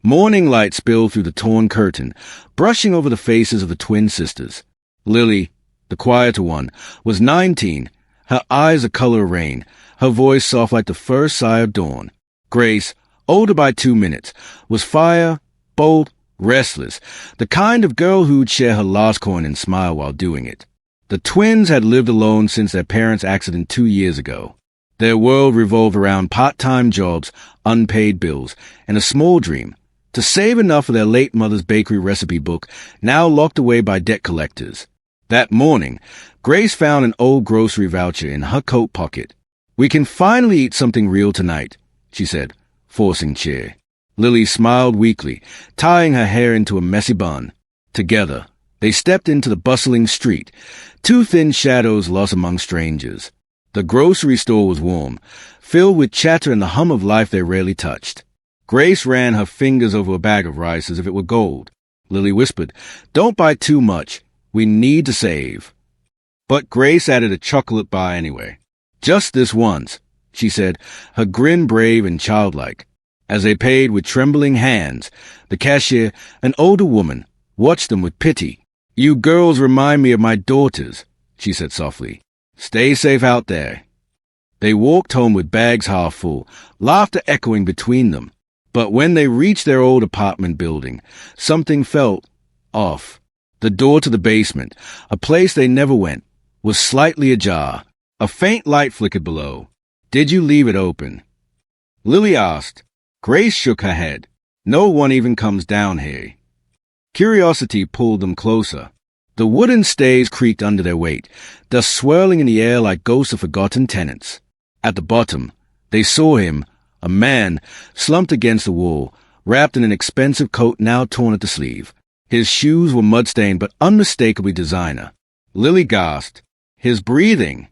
Morning light spilled through the torn curtain, brushing over the faces of the twin sisters. Lily, the quieter one, was 19, her eyes a color of rain, her voice soft like the first sigh of dawn. Grace, older by 2 minutes, was fire, bold, restless, the kind of girl who'd share her last coin and smile while doing it. The twins had lived alone since their parents' accident 2 years ago. Their world revolved around part-time jobs, unpaid bills, and a small dream, to save enough for their late mother's bakery recipe book, now locked away by debt collectors. That morning, Grace found an old grocery voucher in her coat pocket. "We can finally eat something real tonight," she said, forcing cheer. Lily smiled weakly, tying her hair into a messy bun. Together, they stepped into the bustling street, two thin shadows lost among strangers. The grocery store was warm, filled with chatter and the hum of life they rarely touched. Grace ran her fingers over a bag of rice as if it were gold. Lily whispered, "Don't buy too much. We need to save." But Grace added a chocolate bar anyway. "Just this once," she said, her grin brave and childlike. As they paid with trembling hands, the cashier, an older woman, watched them with pity. "You girls remind me of my daughters," she said softly. "Stay safe out there." They walked home with bags half full, laughter echoing between them. But when they reached their old apartment building, something felt off. The door to the basement, a place they never went, was slightly ajar. A faint light flickered below. "Did you leave it open?" Lily asked. Grace shook her head. "No one even comes down here." Curiosity pulled them closer. The wooden stays creaked under their weight, dust swirling in the air like ghosts of forgotten tenants. At the bottom, they saw him, a man, slumped against the wall, wrapped in an expensive coat now torn at the sleeve. His shoes were mud-stained but unmistakably designer. Lily gasped. "His breathing."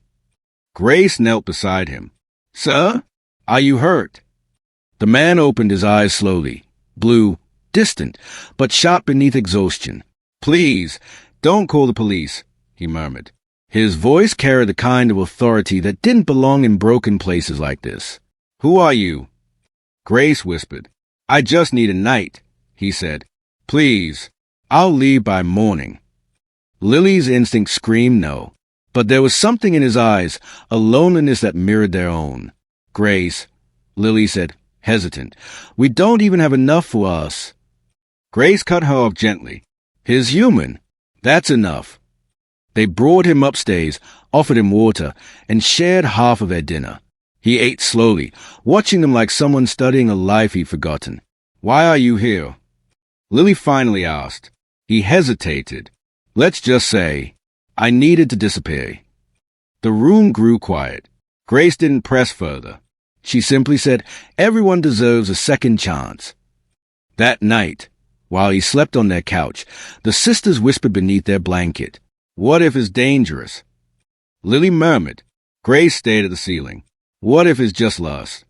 Grace knelt beside him. "Sir, are you hurt?" The man opened his eyes slowly, blue, distant, but sharp beneath exhaustion. "Please, don't call the police," he murmured. His voice carried the kind of authority that didn't belong in broken places like this. "Who are you?" Grace whispered. "I just need a night," he said. "Please, I'll leave by morning." Lily's instinct screamed no, but there was something in his eyes, a loneliness that mirrored their own. "Grace," Lily said, hesitant, "we don't even have enough for us." Grace cut her off gently. "He's human. That's enough." They brought him upstairs, offered him water, and shared half of their dinner. He ate slowly, watching them like someone studying a life he'd forgotten. "Why are you here?" Lily finally asked. He hesitated. "Let's just say, I needed to disappear." The room grew quiet. Grace didn't press further. She simply said, "Everyone deserves a second chance." That night, while he slept on their couch, the sisters whispered beneath their blanket, "What if it's dangerous?" Lily murmured. Grace stared at the ceiling. "What if it's just lust?"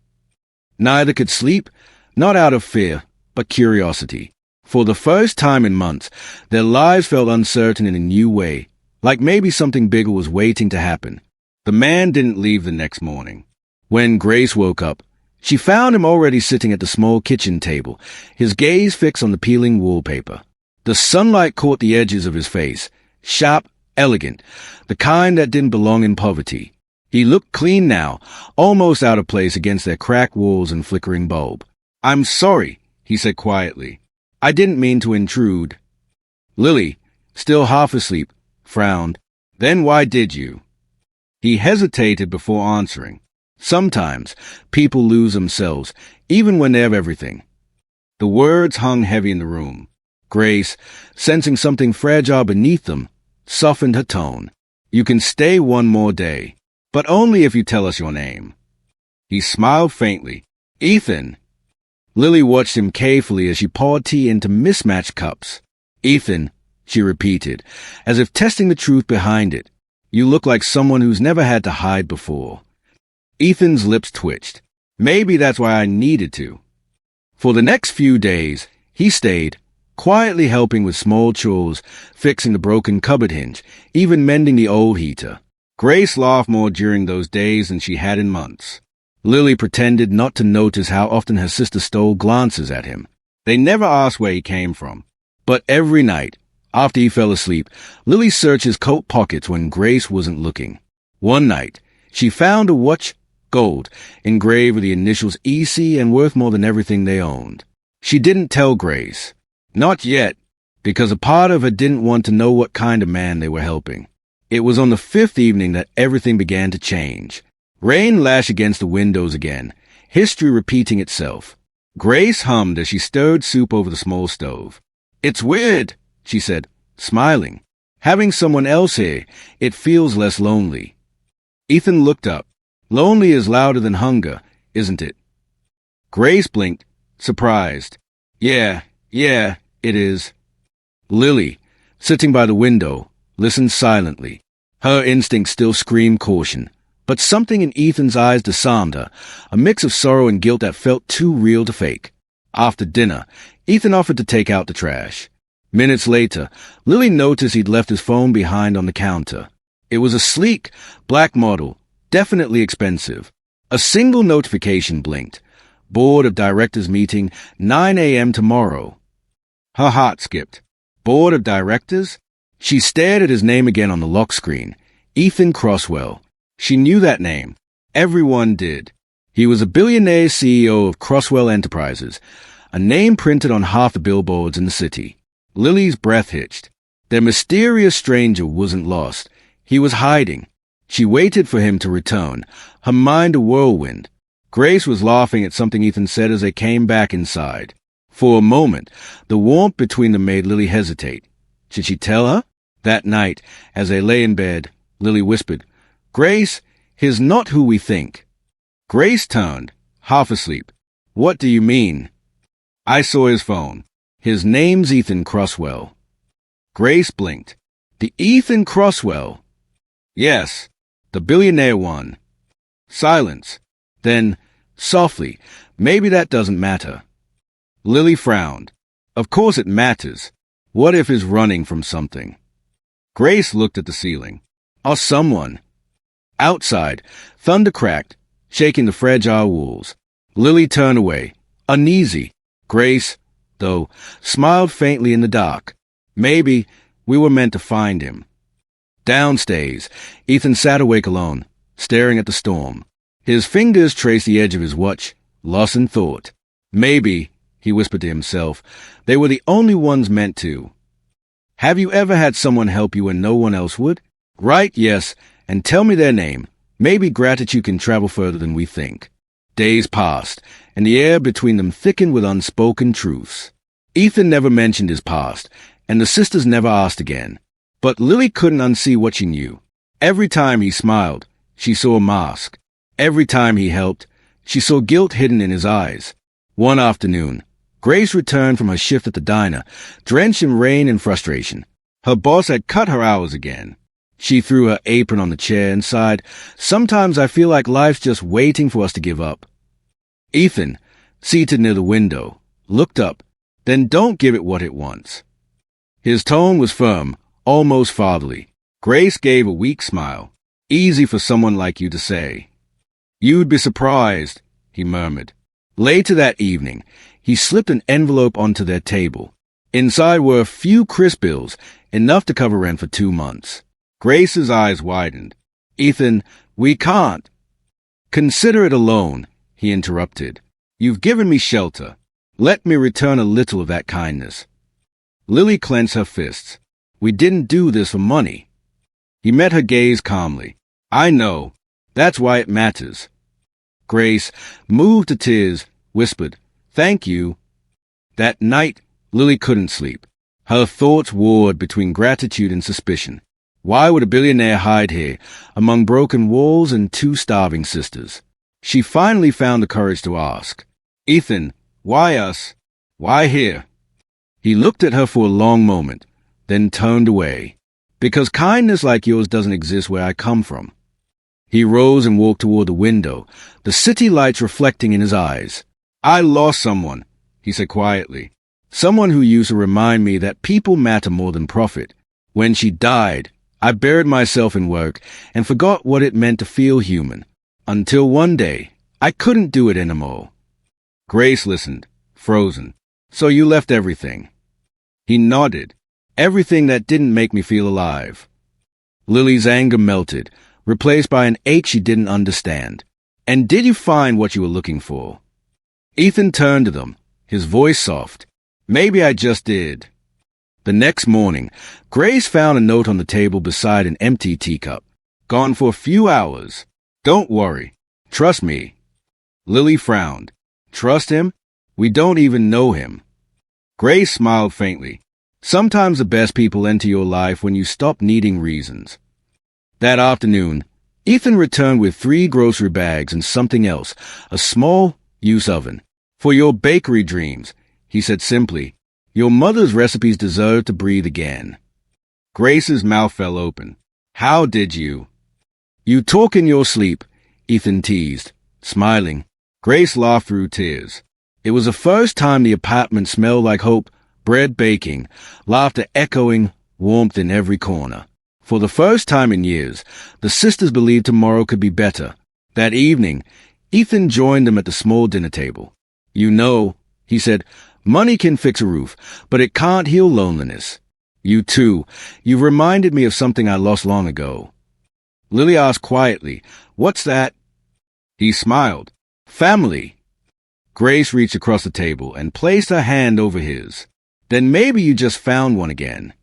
Neither could sleep, not out of fear, but curiosity. For the first time in months, their lives felt uncertain in a new way, like maybe something bigger was waiting to happen. The man didn't leave the next morning. When Grace woke up, she found him already sitting at the small kitchen table, his gaze fixed on the peeling wallpaper. The sunlight caught the edges of his face, sharp, elegant, the kind that didn't belong in poverty. He looked clean now, almost out of place against their cracked walls and flickering bulb. "I'm sorry," he said quietly. "I didn't mean to intrude." Lily, still half asleep, frowned. "Then why did you?" He hesitated before answering. Sometimes people lose themselves, even when they have everything. The words hung heavy in the room. Grace, sensing something fragile beneath them, softened her tone. "You can stay one more day, but only if you tell us your name." He smiled faintly. "Ethan." Lily watched him carefully as she poured tea into mismatched cups. "Ethan," she repeated, as if testing the truth behind it. "You look like someone who's never had to hide before." Ethan's lips twitched. "Maybe that's why I needed to." For the next few days, he stayed, quietly helping with small chores, fixing the broken cupboard hinge, even mending the old heater. Grace laughed more during those days than she had in months. Lily pretended not to notice how often her sister stole glances at him. They never asked where he came from. But every night, after he fell asleep, Lily searched his coat pockets when Grace wasn't looking. One night, she found a watch, gold, engraved with the initials EC and worth more than everything they owned. She didn't tell Grace. Not yet, because a part of her didn't want to know what kind of man they were helping. It was on the fifth evening that everything began to change. Rain lashed against the windows again, history repeating itself. Grace hummed as she stirred soup over the small stove. "It's weird," she said, smiling. "Having someone else here, it feels less lonely." Ethan looked up. "Lonely is louder than hunger, isn't it?" Grace blinked, surprised. Yeah, it is." Lily, sitting by the window, listened silently. Her instincts still screamed caution, but something in Ethan's eyes disarmed her, a mix of sorrow and guilt that felt too real to fake. After dinner, Ethan offered to take out the trash. Minutes later, Lily noticed he'd left his phone behind on the counter. It was a sleek, black model, definitely expensive. A single notification blinked. Board of Directors meeting, 9 a.m. tomorrow. Her heart skipped. Board of Directors? She stared at his name again on the lock screen. Ethan Crosswell. She knew that name. Everyone did. He was a billionaire CEO of Crosswell Enterprises, a name printed on half the billboards in the city. Lily's breath hitched. Their mysterious stranger wasn't lost. He was hiding. She waited for him to return, her mind a whirlwind. Grace was laughing at something Ethan said as they came back inside. For a moment, the warmth between them made Lily hesitate. Should she tell her? That night, as they lay in bed, Lily whispered, "Grace, he's not who we think." Grace turned, half asleep. "What do you mean?" "I saw his phone. His name's Ethan Crosswell." Grace blinked. "The Ethan Crosswell?" "Yes, the billionaire one." Silence. Then, softly, "Maybe that doesn't matter." Lily frowned. "Of course it matters. What if he's running from something?" Grace looked at the ceiling. Or someone. Outside, thunder cracked, shaking the fragile walls. Lily turned away, uneasy. Grace, though, smiled faintly in the dark. "Maybe we were meant to find him." Downstairs, Ethan sat awake alone, staring at the storm. His fingers traced the edge of his watch, lost in thought. Maybe, he whispered to himself, they were the only ones meant to. Have you ever had someone help you when no one else would? Write yes, and tell me their name. Maybe gratitude can travel further than we think. Days passed, and the air between them thickened with unspoken truths. Ethan never mentioned his past, and the sisters never asked again. But Lily couldn't unsee what she knew. Every time he smiled, she saw a mask. Every time he helped, she saw guilt hidden in his eyes. One afternoon, Grace returned from her shift at the diner, drenched in rain and frustration. Her boss had cut her hours again. She threw her apron on the chair and sighed, "Sometimes I feel like life's just waiting for us to give up." Ethan, seated near the window, looked up, "Then don't give it what it wants." His tone was firm, almost fatherly. Grace gave a weak smile. "Easy for someone like you to say." "You'd be surprised," he murmured. Later that evening, he slipped an envelope onto their table. Inside were a few crisp bills, enough to cover rent for 2 months. Grace's eyes widened. "Ethan, we can't." "Consider it a loan," he interrupted. "You've given me shelter. Let me return a little of that kindness." Lily clenched her fists. "We didn't do this for money." He met her gaze calmly. "I know. That's why it matters." Grace, moved to tears, whispered, "Thank you." That night, Lily couldn't sleep. Her thoughts warred between gratitude and suspicion. Why would a billionaire hide here, among broken walls and 2 starving sisters? She finally found the courage to ask, "Ethan, why us? Why here?" He looked at her for a long moment, then turned away. "Because kindness like yours doesn't exist where I come from." He rose and walked toward the window, the city lights reflecting in his eyes. "I lost someone," he said quietly. "Someone who used to remind me that people matter more than profit. When she died, I buried myself in work and forgot what it meant to feel human. Until one day, I couldn't do it anymore." Grace listened, frozen. So you left everything. He nodded. Everything that didn't make me feel alive. Lily's anger melted, replaced by an ache she didn't understand. And did you find what you were looking for? Ethan turned to them, his voice soft. Maybe I just did. The next morning, Grace found a note on the table beside an empty teacup. Gone for a few hours. Don't worry. Trust me. Lily frowned. Trust him? We don't even know him. Grace smiled faintly. Sometimes the best people enter your life when you stop needing reasons. That afternoon, Ethan returned with 3 grocery bags and something else, a small use oven. For your bakery dreams, he said simply. Your mother's recipes deserve to breathe again. Grace's mouth fell open. How did you? You talk in your sleep, Ethan teased, smiling. Grace laughed through tears. It was the first time the apartment smelled like hope, bread baking, laughter echoing, warmth in every corner. For the first time in years, the sisters believed tomorrow could be better. That evening, Ethan joined them at the small dinner table. You know, he said, money can fix a roof, but it can't heal loneliness. You too, you've reminded me of something I lost long ago. Lily asked quietly, What's that? He smiled. Family. Grace reached across the table and placed her hand over his. Then maybe you just found one again.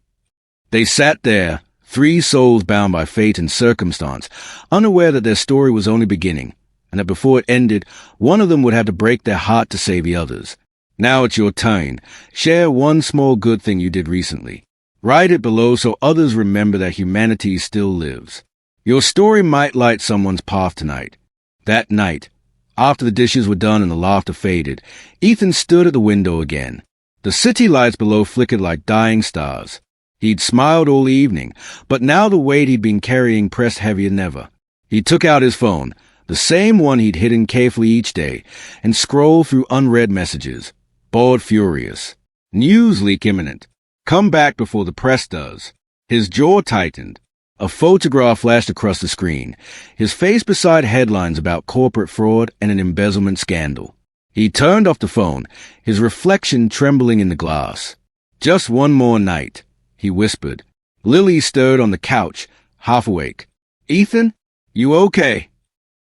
They sat there, 3 souls bound by fate and circumstance, unaware that their story was only beginning, and that before it ended, one of them would have to break their heart to save the others. Now it's your turn. Share one small good thing you did recently. Write it below so others remember that humanity still lives. Your story might light someone's path tonight. That night, after the dishes were done and the laughter faded, Ethan stood at the window again. The city lights below flickered like dying stars. He'd smiled all evening, but now the weight he'd been carrying pressed heavier than ever. He took out his phone, the same one he'd hidden carefully each day, and scrolled through unread messages. Bored furious. News leak imminent. Come back before the press does. His jaw tightened. A photograph flashed across the screen, his face beside headlines about corporate fraud and an embezzlement scandal. He turned off the phone, his reflection trembling in the glass. Just one more night, he whispered. Lily stirred on the couch, half awake. Ethan, you okay?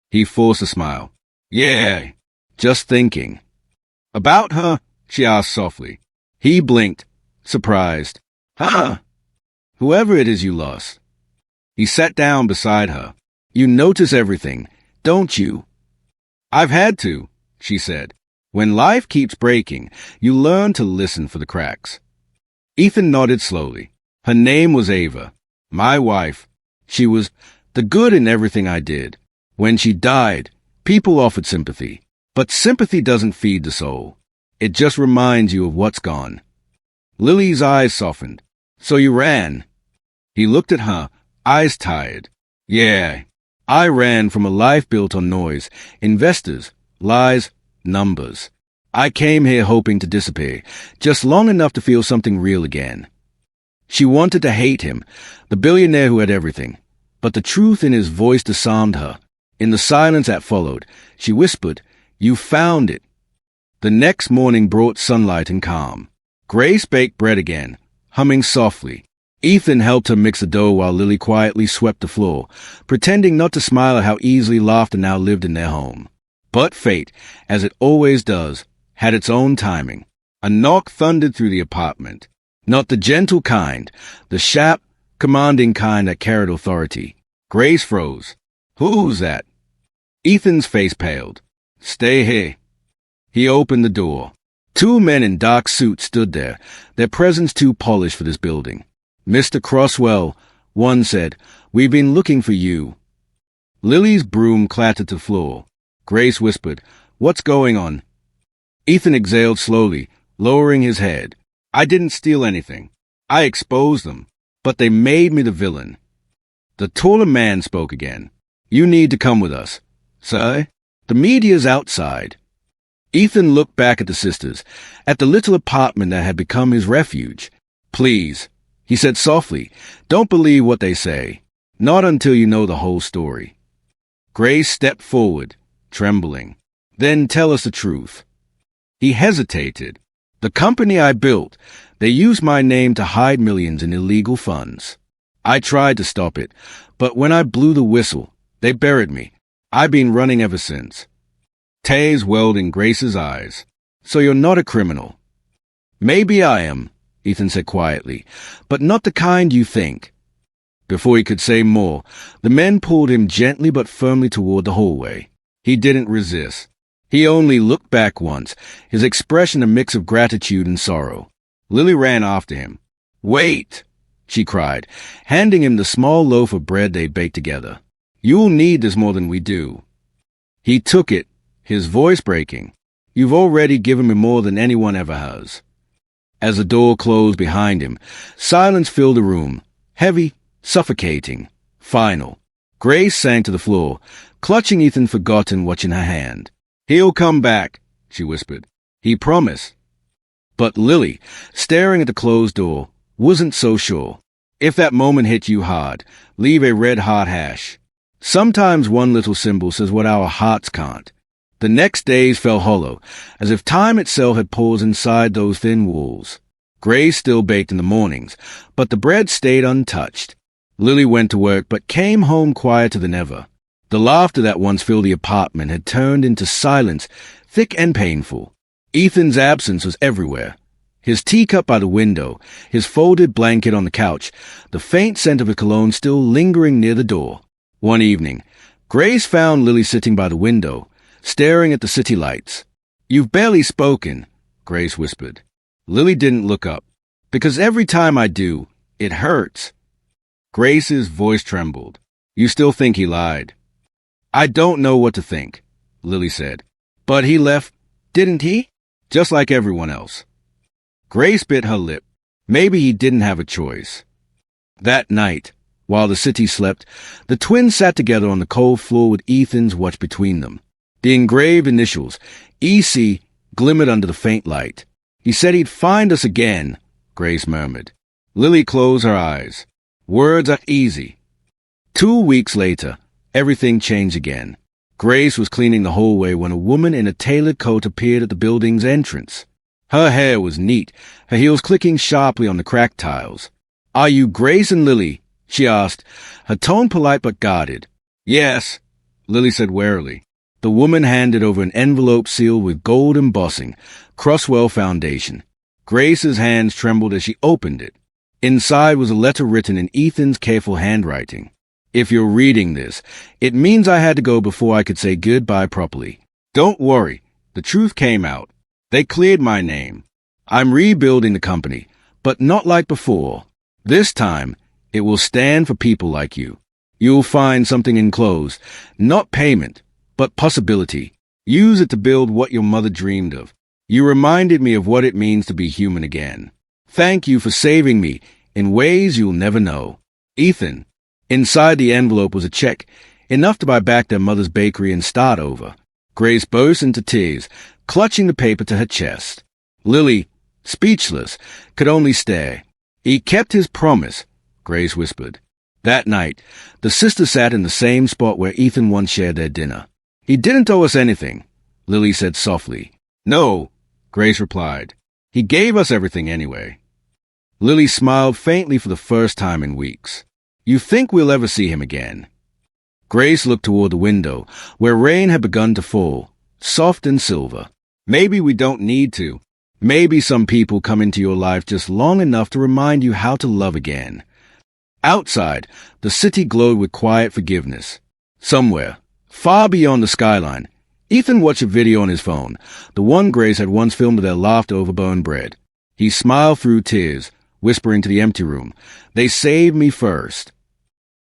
He forced a smile. Yeah, just thinking. About her? She asked softly. He blinked, surprised. Huh? Whoever it is you lost. He sat down beside her. You notice everything, don't you? I've had to, she said. When life keeps breaking, you learn to listen for the cracks. Ethan nodded slowly. Her name was Ava. My wife. She was the good in everything I did. When she died, people offered sympathy. But sympathy doesn't feed the soul. It just reminds you of what's gone. Lily's eyes softened. So you ran. He looked at her, eyes tired. Yeah, I ran from a life built on noise, investors, lies, numbers. I came here hoping to disappear, just long enough to feel something real again. She wanted to hate him, the billionaire who had everything. But the truth in his voice disarmed her. In the silence that followed, she whispered, You found it. The next morning brought sunlight and calm. Grace baked bread again, humming softly. Ethan helped her mix the dough while Lily quietly swept the floor, pretending not to smile at how easily laughter now lived in their home. But fate, as it always does, had its own timing. A knock thundered through the apartment. Not the gentle kind, the sharp, commanding kind that carried authority. Grace froze. Who's that? Ethan's face paled. Stay here. He opened the door. 2 men in dark suits stood there, their presence too polished for this building. Mr. Crosswell, one said, we've been looking for you. Lily's broom clattered to the floor. Grace whispered, What's going on? Ethan exhaled slowly, lowering his head. I didn't steal anything. I exposed them, but they made me the villain. The taller man spoke again. You need to come with us. Sir, the media's outside. Ethan looked back at the sisters, at the little apartment that had become his refuge. Please, he said softly, don't believe what they say. Not until you know the whole story. Grace stepped forward, trembling. Then tell us the truth. He hesitated. The company I built, they used my name to hide millions in illegal funds. I tried to stop it, but when I blew the whistle, they buried me. I've been running ever since. Tears welled in Grace's eyes. So you're not a criminal? Maybe I am, Ethan said quietly, but not the kind you think. Before he could say more, the men pulled him gently but firmly toward the hallway. He didn't resist. He only looked back once, his expression a mix of gratitude and sorrow. Lily ran after him. "Wait!" she cried, handing him the small loaf of bread they baked together. "You'll need this more than we do." He took it, his voice breaking. "You've already given me more than anyone ever has." As the door closed behind him, silence filled the room, heavy, suffocating, final. Grace sank to the floor, clutching Ethan forgotten watch in her hand. "He'll come back," she whispered. "He promised." But Lily, staring at the closed door, wasn't so sure. If that moment hit you hard, leave a red heart hash. Sometimes one little symbol says what our hearts can't. The next days fell hollow, as if time itself had paused inside those thin walls. Grace still baked in the mornings, but the bread stayed untouched. Lily went to work but came home quieter than ever. The laughter that once filled the apartment had turned into silence, thick and painful. Ethan's absence was everywhere. His teacup by the window, his folded blanket on the couch, the faint scent of his cologne still lingering near the door. One evening, Grace found Lily sitting by the window, staring at the city lights. "You've barely spoken," Grace whispered. Lily didn't look up. "Because every time I do, it hurts." Grace's voice trembled. "You still think he lied?" "I don't know what to think," Lily said. "But he left, didn't he? Just like everyone else." Grace bit her lip. Maybe he didn't have a choice. That night, while the city slept, the twins sat together on the cold floor with Ethan's watch between them. The engraved initials, EC, glimmered under the faint light. "He said he'd find us again," Grace murmured. Lily closed her eyes. "Words are easy." 2 weeks later, everything changed again. Grace was cleaning the hallway when a woman in a tailored coat appeared at the building's entrance. Her hair was neat, her heels clicking sharply on the cracked tiles. "Are you Grace and Lily?" she asked, her tone polite but guarded. "Yes," Lily said warily. The woman handed over an envelope sealed with gold embossing, Crosswell Foundation. Grace's hands trembled as she opened it. Inside was a letter written in Ethan's careful handwriting. "If you're reading this, it means I had to go before I could say goodbye properly. Don't worry, the truth came out. They cleared my name. I'm rebuilding the company, but not like before. This time, it will stand for people like you. You'll find something enclosed, not payment, but possibility. Use it to build what your mother dreamed of. You reminded me of what it means to be human again. Thank you for saving me in ways you'll never know. Ethan." Inside the envelope was a check, enough to buy back their mother's bakery and start over. Grace burst into tears, clutching the paper to her chest. Lily, speechless, could only stare. "He kept his promise," Grace whispered. That night, the sisters sat in the same spot where Ethan once shared their dinner. "He didn't owe us anything," Lily said softly. "No," Grace replied. "He gave us everything anyway." Lily smiled faintly for the first time in weeks. "You think we'll ever see him again?" Grace looked toward the window, where rain had begun to fall, soft and silver. "Maybe we don't need to. Maybe some people come into your life just long enough to remind you how to love again." Outside, the city glowed with quiet forgiveness. Somewhere, far beyond the skyline, Ethan watched a video on his phone, the one Grace had once filmed of their laughter over burned bread. He smiled through tears, whispering to the empty room, "They saved me first."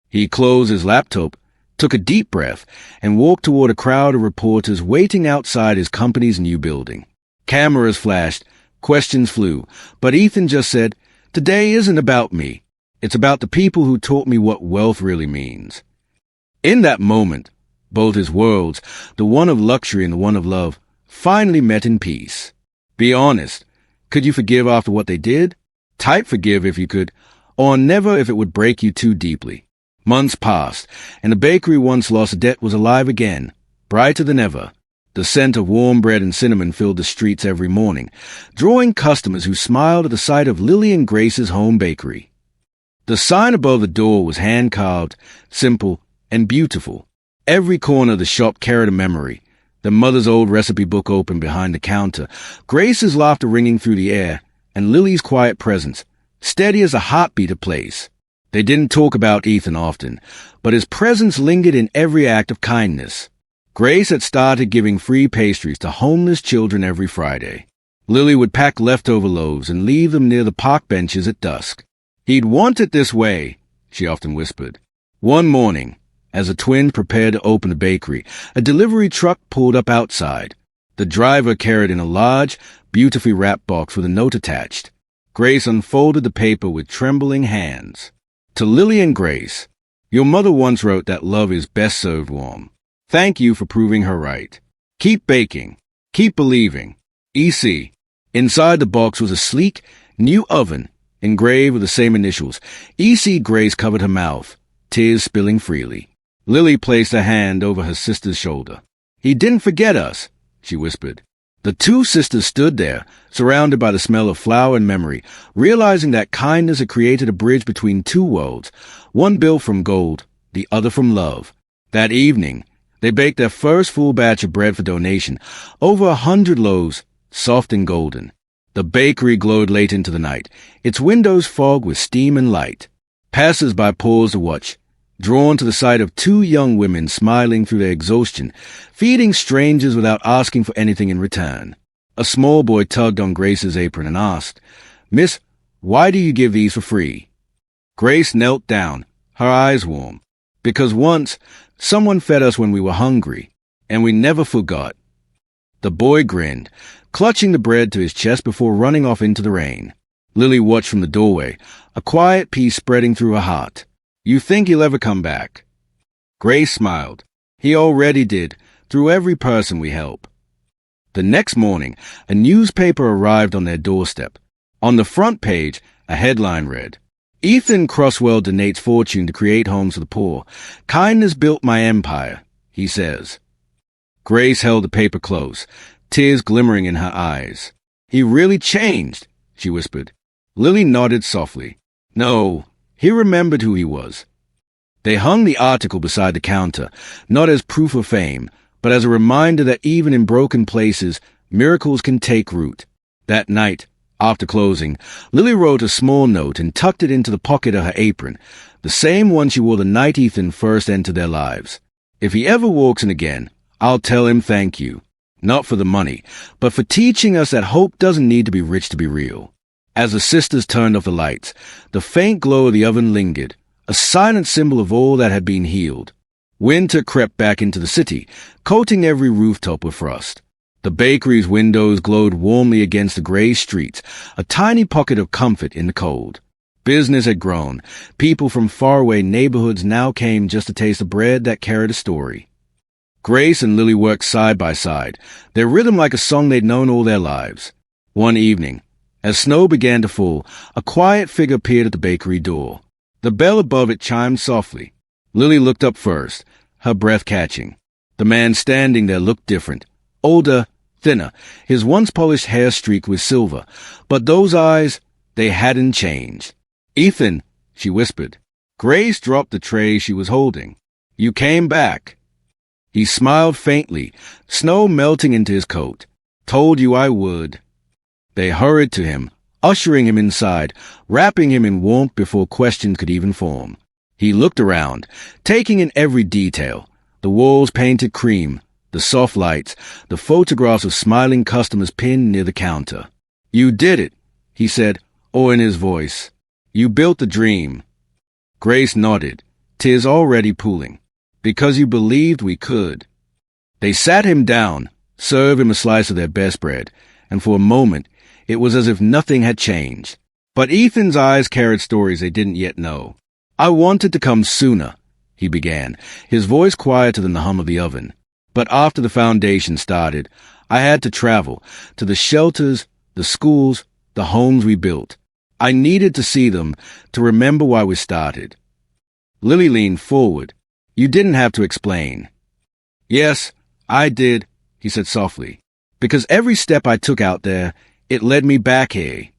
He closed his laptop, took a deep breath, and walked toward a crowd of reporters waiting outside his company's new building. Cameras flashed, questions flew, but Ethan just said, "Today isn't about me. It's about the people who taught me what wealth really means." In that moment, both his worlds, the one of luxury and the one of love, finally met in peace. Be honest. Could you forgive after what they did? Type forgive if you could, or never if it would break you too deeply. Months passed, and the bakery once lost debt was alive again, brighter than ever. The scent of warm bread and cinnamon filled the streets every morning, drawing customers who smiled at the sight of Lily and Grace's home bakery. The sign above the door was hand-carved, simple, and beautiful. Every corner of the shop carried a memory. The mother's old recipe book open behind the counter, Grace's laughter ringing through the air, and Lily's quiet presence, steady as a heartbeat of place. They didn't talk about Ethan often, but his presence lingered in every act of kindness. Grace had started giving free pastries to homeless children every Friday. Lily would pack leftover loaves and leave them near the park benches at dusk. "He'd want it this way," she often whispered. One morning, as the twins prepared to open the bakery, a delivery truck pulled up outside. The driver carried in a large, beautifully wrapped box with a note attached. Grace unfolded the paper with trembling hands. To Lily and Grace, "Your mother once wrote that love is best served warm. Thank you for proving her right. Keep baking. Keep believing. E.C." Inside the box was a sleek, new oven, engraved with the same initials. E.C. Grace covered her mouth, tears spilling freely. Lily placed a hand over her sister's shoulder. "He didn't forget us," she whispered. The two sisters stood there, surrounded by the smell of flour and memory, realizing that kindness had created a bridge between two worlds, one built from gold, the other from love. That evening, they baked their first full batch of bread for donation, over 100 loaves, soft and golden. The bakery glowed late into the night, its windows fogged with steam and light. Passers-by paused to watch, drawn to the sight of two young women smiling through their exhaustion, feeding strangers without asking for anything in return. A small boy tugged on Grace's apron and asked, "Miss, why do you give these for free?" Grace knelt down, her eyes warm. "Because once, someone fed us when we were hungry, and we never forgot." The boy grinned, clutching the bread to his chest before running off into the rain. Lily watched from the doorway, a quiet peace spreading through her heart. "You think he'll ever come back?" Grace smiled. "He already did, through every person we help." The next morning, a newspaper arrived on their doorstep. On the front page, a headline read, "Ethan Crosswell donates fortune to create homes for the poor. Kindness built my empire," he says. Grace held the paper close, tears glimmering in her eyes. "He really changed," she whispered. Lily nodded softly. "No, he remembered who he was." They hung the article beside the counter, not as proof of fame, but as a reminder that even in broken places, miracles can take root. That night, after closing, Lily wrote a small note and tucked it into the pocket of her apron, the same one she wore the night Ethan first entered their lives. "If he ever walks in again, I'll tell him thank you, not for the money, but for teaching us that hope doesn't need to be rich to be real." As the sisters turned off the lights, the faint glow of the oven lingered, a silent symbol of all that had been healed. Winter crept back into the city, coating every rooftop with frost. The bakery's windows glowed warmly against the gray streets, a tiny pocket of comfort in the cold. Business had grown. People from faraway neighborhoods now came just to taste the bread that carried a story. Grace and Lily worked side by side, their rhythm like a song they'd known all their lives. One evening, as snow began to fall, a quiet figure appeared at the bakery door. The bell above it chimed softly. Lily looked up first, her breath catching. The man standing there looked different, older, thinner, his once polished hair streaked with silver, but those eyes, they hadn't changed. "Ethan," she whispered. Grace dropped the tray she was holding. "You came back." He smiled faintly, snow melting into his coat. "Told you I would." They hurried to him, ushering him inside, wrapping him in warmth before questions could even form. He looked around, taking in every detail, the walls painted cream, the soft lights, the photographs of smiling customers pinned near the counter. "You did it," he said, awe in his voice. "You built the dream." Grace nodded, tears already pooling. "Because you believed we could." They sat him down, served him a slice of their best bread, and for a moment it was as if nothing had changed. But Ethan's eyes carried stories they didn't yet know. "I wanted to come sooner," he began, his voice quieter than the hum of the oven. "But after the foundation started, I had to travel, to the shelters, the schools, the homes we built. I needed to see them, to remember why we started." Lily leaned forward. "You didn't have to explain." "Yes, I did," he said softly. Because every step I took out there, it led me back here.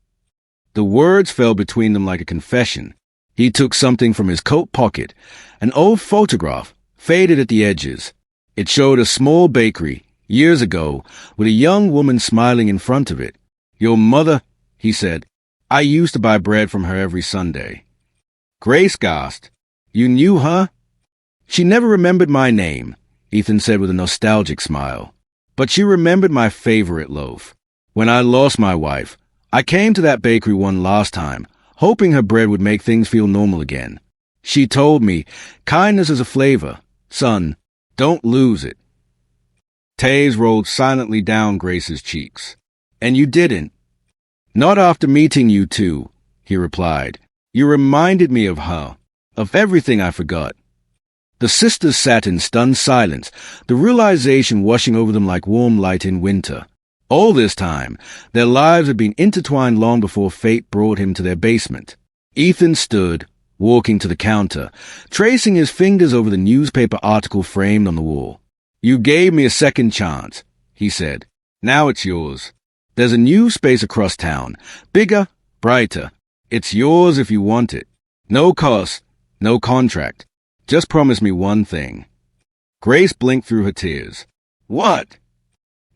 The words fell between them like a confession. He took something from his coat pocket, an old photograph, faded at the edges. It showed a small bakery, years ago, with a young woman smiling in front of it. Your mother, he said. I used to buy bread from her every Sunday. Grace gasped. You knew her? She never remembered my name, Ethan said with a nostalgic smile. But she remembered my favorite loaf. When I lost my wife, I came to that bakery one last time, hoping her bread would make things feel normal again. She told me, kindness is a flavor. Son, don't lose it. Tears rolled silently down Grace's cheeks. And you didn't. Not after meeting you two, he replied. You reminded me of her, of everything I forgot. The sisters sat in stunned silence, the realization washing over them like warm light in winter. All this time, their lives had been intertwined long before fate brought him to their basement. Ethan stood, walking to the counter, tracing his fingers over the newspaper article framed on the wall. You gave me a second chance, he said. Now it's yours. There's a new space across town, bigger, brighter. It's yours if you want it. No cost, no contract. Just promise me one thing. Grace blinked through her tears. What?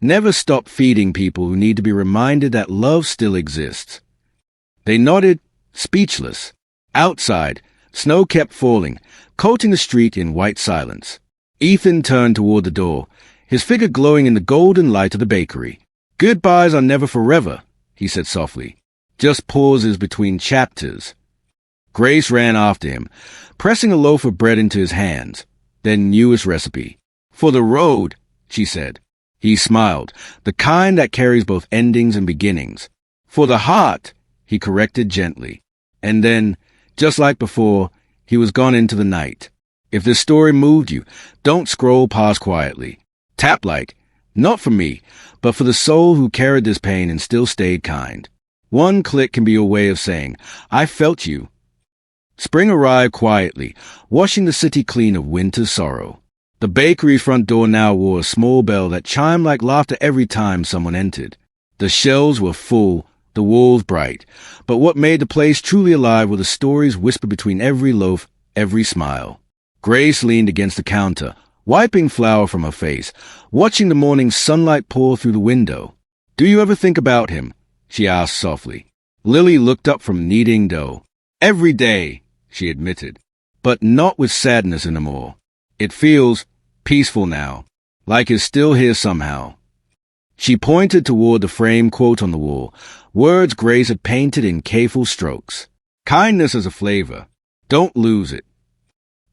Never stop feeding people who need to be reminded that love still exists. They nodded, speechless. Outside, snow kept falling, coating the street in white silence. Ethan turned toward the door, his figure glowing in the golden light of the bakery. Goodbyes are never forever, he said softly. Just pauses between chapters. Grace ran after him, pressing a loaf of bread into his hands, their newest recipe. For the road, she said. He smiled, the kind that carries both endings and beginnings. For the heart, he corrected gently. And then, just like before, he was gone into the night. If this story moved you, don't scroll past quietly. Tap like, not for me, but for the soul who carried this pain and still stayed kind. One click can be your way of saying, I felt you. Spring arrived quietly, washing the city clean of winter's sorrow. The bakery's front door now wore a small bell that chimed like laughter every time someone entered. The shelves were full, the walls bright, but what made the place truly alive were the stories whispered between every loaf, every smile. Grace leaned against the counter, wiping flour from her face, watching the morning sunlight pour through the window. Do you ever think about him? She asked softly. Lily looked up from kneading dough. Every day, she admitted, but not with sadness anymore. It feels peaceful now, like it's still here somehow. She pointed toward the framed quote on the wall, words Grace had painted in careful strokes. Kindness is a flavor. Don't lose it.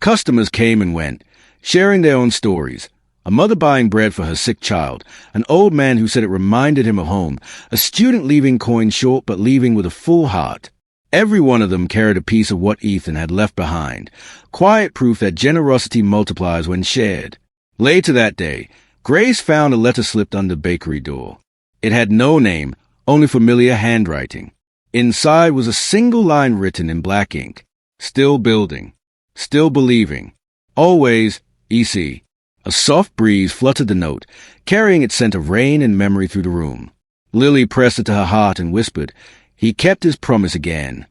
Customers came and went, sharing their own stories. A mother buying bread for her sick child, an old man who said it reminded him of home, a student leaving coins short but leaving with a full heart. Every one of them carried a piece of what Ethan had left behind, quiet proof that generosity multiplies when shared. Later that day, Grace found a letter slipped under the bakery door. It had no name, only familiar handwriting. Inside was a single line written in black ink. Still building. Still believing. Always, EC. A soft breeze fluttered the note, carrying its scent of rain and memory through the room. Lily pressed it to her heart and whispered, he kept his promise again.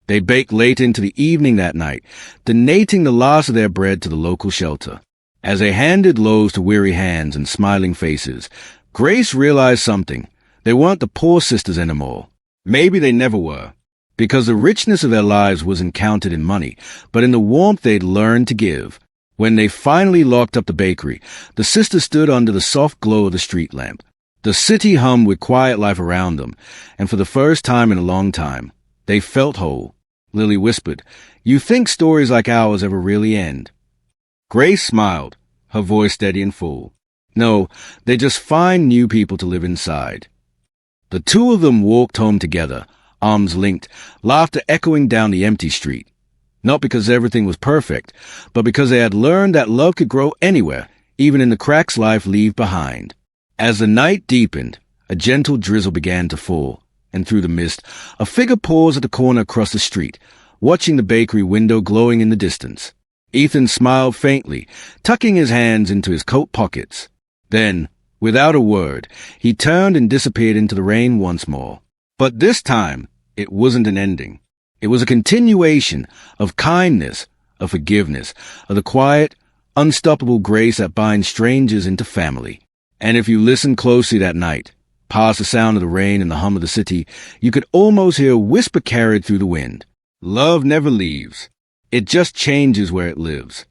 They baked late into the evening that night, donating the last of their bread to the local shelter. As they handed loaves to weary hands and smiling faces, Grace realized something. They weren't the poor sisters anymore. Maybe they never were, because the richness of their lives wasn't counted in money, but in the warmth they'd learned to give. When they finally locked up the bakery, the sisters stood under the soft glow of the street lamp. The city hummed with quiet life around them, and for the first time in a long time, they felt whole. Lily whispered, You think stories like ours ever really end? Grace smiled, her voice steady and full. No, they just find new people to live inside. The two of them walked home together, arms linked, laughter echoing down the empty street. Not because everything was perfect, but because they had learned that love could grow anywhere, even in the cracks life leaves behind. As the night deepened, a gentle drizzle began to fall, and through the mist, a figure paused at the corner across the street, watching the bakery window glowing in the distance. Ethan smiled faintly, tucking his hands into his coat pockets. Then, Without a word, he turned and disappeared into the rain once more. But this time, it wasn't an ending. It was a continuation of kindness, of forgiveness, of the quiet, unstoppable grace that binds strangers into family. And if you listened closely that night, past the sound of the rain and the hum of the city, you could almost hear a whisper carried through the wind. Love never leaves. It just changes where it lives.